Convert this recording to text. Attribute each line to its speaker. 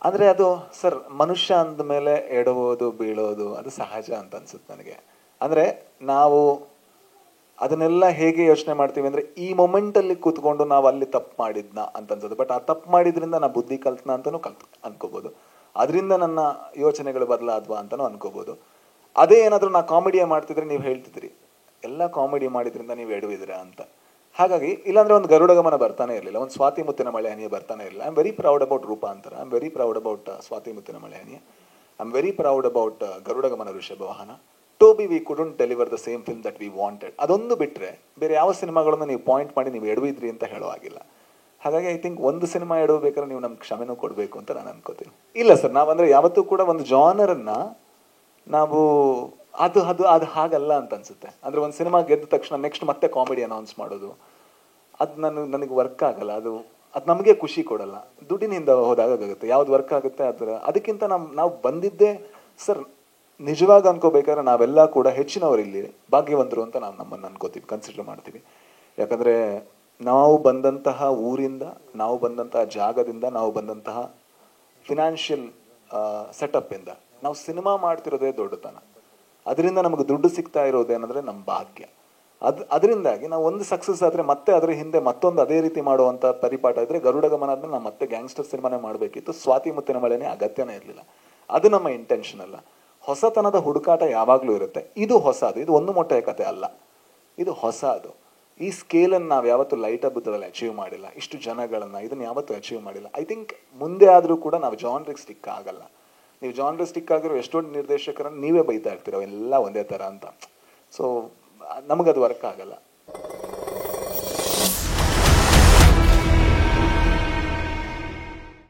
Speaker 1: ಅಂದರೆ ಅದು ಸರ್ ಮನುಷ್ಯ ಅಂದ ಮೇಲೆ ಎಡವೋದು ಬೀಳೋದು ಅದು ಸಹಜ ಅಂತ ಅನ್ಸುತ್ತೆ ನನಗೆ. ಅಂದರೆ ನಾವು ಅದನ್ನೆಲ್ಲ ಹೇಗೆ ಯೋಚನೆ ಮಾಡ್ತೀವಿ ಅಂದರೆ ಈ ಮೊಮೆಂಟಲ್ಲಿ ಕೂತ್ಕೊಂಡು ನಾವು ಅಲ್ಲಿ ತಪ್ಪು ಮಾಡಿದ್ನ ಅಂತ ಅನ್ಸೋದು. ಬಟ್ ಆ ತಪ್ಪು ಮಾಡಿದ್ರಿಂದ ನಾ ಬುದ್ಧಿ ಕಲ್ತ್ನ ಅಂತಲೂ ಅನ್ಕೋಬೋದು. ಅದರಿಂದ ನನ್ನ ಯೋಚನೆಗಳು ಬದಲಾದ್ವಾ ಅಂತಲೂ ಅನ್ಕೋಬೋದು. ಅದೇ ಏನಾದರೂ ನಾ ಕಾಮಿಡಿಯೇ ಮಾಡ್ತಿದ್ರೆ ನೀವು ಹೇಳ್ತಿದ್ರಿ ಎಲ್ಲ ಕಾಮಿಡಿ ಮಾಡಿದ್ರಿಂದ ನೀವು ಎಡವಿದ್ದೀರಾ ಅಂತ. ಹಾಗಾಗಿ ಇಲ್ಲಾಂದ್ರೆ ಒಂದು ಗರುಡ ಗಮನ ಬರ್ತಾನೆ ಇರಲಿಲ್ಲ, ಒಂದು ಸ್ವಾತಿ ಮುತ್ತಿನ ಮಳೆ ಹನಿಯ ಬರ್ತಾನೆ ಇರಲಿಲ್ಲ. I am very proud about Roopantara, I am very proud about Swathi Mutthina Male Haniye, I am very proud about Garuda Gamana Rishabha Vahana. To be we couldn't deliver the same film that we wanted. ಅದೊಂದು ಬಿಟ್ಟರೆ ಬೇರೆ ಯಾವ ಸಿನಿಮಾಗಳನ್ನು ನೀವು ಪಾಯಿಂಟ್ ಮಾಡಿ ನೀವು ಎಡವಿದ್ರಿ ಅಂತ ಹೇಳೋ ಆಗಿಲ್ಲ. ಹಾಗಾಗಿ ಐ ಥಿಂಕ್ ಒಂದು ಸಿನಿಮಾ ಎಡವಬೇಕಾದ್ರೆ ನೀವು ನಮ್ಗೆ ಕ್ಷಮೆನೂ ಕೊಡಬೇಕು ಅಂತ ನಾನು ಅನ್ಕೋತೀನಿ. ಇಲ್ಲ ಸರ್, ನಾವಂದರೆ ಯಾವತ್ತೂ ಕೂಡ ಒಂದು ಜಾನರನ್ನು ನಾವು ಅದು ಅದು ಅದು ಹಾಗಲ್ಲ ಅಂತ ಅನ್ಸುತ್ತೆ. ಅಂದರೆ ಒಂದು ಸಿನಿಮಾ ಗೆದ್ದ ತಕ್ಷಣ ನೆಕ್ಸ್ಟ್ ಮತ್ತೆ ಕಾಮಿಡಿ ಅನೌನ್ಸ್ ಮಾಡೋದು ಅದು ನನಗೆ ವರ್ಕ್ ಆಗಲ್ಲ. ಅದು ನಮಗೆ ಖುಷಿ ಕೊಡಲ್ಲ. ದುಡ್ಡಿನಿಂದ ಹೋದಾಗುತ್ತೆ. ಯಾವ್ದು ವರ್ಕ್ ಆಗುತ್ತೆ ಅದಕ್ಕಿಂತ ನಾವು ಬಂದಿದ್ದೇ ಸರ್ ನಿಜವಾಗಿ ಅನ್ಕೋಬೇಕಾದ್ರೆ ನಾವೆಲ್ಲ ಕೂಡ ಹೆಚ್ಚಿನವರು ಇಲ್ಲಿ ಭಾಗ್ಯವಂತರು ಅಂತ ನಾವು ನಮ್ಮನ್ನು ಅನ್ಕೋತೀವಿ, ಕನ್ಸಿಡರ್ ಮಾಡ್ತೀವಿ. ಯಾಕಂದರೆ ನಾವು ಬಂದಂತಹ ಊರಿಂದ, ನಾವು ಬಂದಂತಹ ಜಾಗದಿಂದ, ನಾವು ಬಂದಂತಹ ಫಿನಾನ್ಷಿಯಲ್ ಸೆಟಪ್ಪಿಂದ ನಾವು ಸಿನಿಮಾ ಮಾಡ್ತಿರೋದೇ ದೊಡ್ಡತನ. ಅದರಿಂದ ನಮಗೆ ದುಡ್ಡು ಸಿಗ್ತಾ ಇರೋದೇನೆಂದರೆ ನಮ್ಮ ಭಾಗ್ಯ. ಅದರಿಂದಾಗಿ ನಾವು ಒಂದು ಸಕ್ಸಸ್ ಆದರೆ ಮತ್ತೆ ಅದರ ಹಿಂದೆ ಮತ್ತೊಂದು ಅದೇ ರೀತಿ ಮಾಡುವಂಥ ಪರಿಪಾಠ ಇದ್ದರೆ ಗರುಡ ಗಮನ ಆದ್ಮೇಲೆ ನಾವು ಮತ್ತೆ ಗ್ಯಾಂಗ್ಸ್ಟರ್ ಸಿನಿಮಾನೇ ಮಾಡಬೇಕಿತ್ತು. ಸ್ವಾತಿ ಮುತ್ತಿನ ಮಳೆನೇ ಅಗತ್ಯನೇ ಇರಲಿಲ್ಲ. ಅದು ನಮ್ಮ ಇಂಟೆನ್ಷನ್ ಅಲ್ಲ. ಹೊಸತನದ ಹುಡುಕಾಟ ಯಾವಾಗಲೂ ಇರುತ್ತೆ. ಇದು ಹೊಸದು, ಇದು ಒಂದು ಮೊಟ್ಟೆಯ ಕತೆ ಅಲ್ಲ, ಇದು ಹೊಸದು. ಈ ಸ್ಕೇಲನ್ನು ನಾವು ಯಾವತ್ತೂ ಲೈಟ್ ಹಬ್ಬದಲ್ಲಿ ಅಚೀವ್ ಮಾಡಿಲ್ಲ, ಇಷ್ಟು ಜನಗಳನ್ನು ಇದನ್ನು ಯಾವತ್ತೂ ಅಚೀವ್ ಮಾಡಿಲ್ಲ. ಐ ಥಿಂಕ್ ಮುಂದೆ ಆದರೂ ಕೂಡ ನಾವು ಜಾನ್ರಿಗೆ ಸ್ಟಿಕ್ ಆಗಲ್ಲ. ನೀವು ಜಾನ್ರಿಗೆ ಸ್ಟಿಕ್ ಆಗಿರೋ ಎಷ್ಟೊಂದು ನಿರ್ದೇಶಕರನ್ನು ನೀವೇ ಬೈತಾ ಇರ್ತೀರ ಎಲ್ಲ ಒಂದೇ ಥರ ಅಂತ. ಸೊ ನಮಗದು ವರ್ಕ್ ಆಗಲ್ಲ.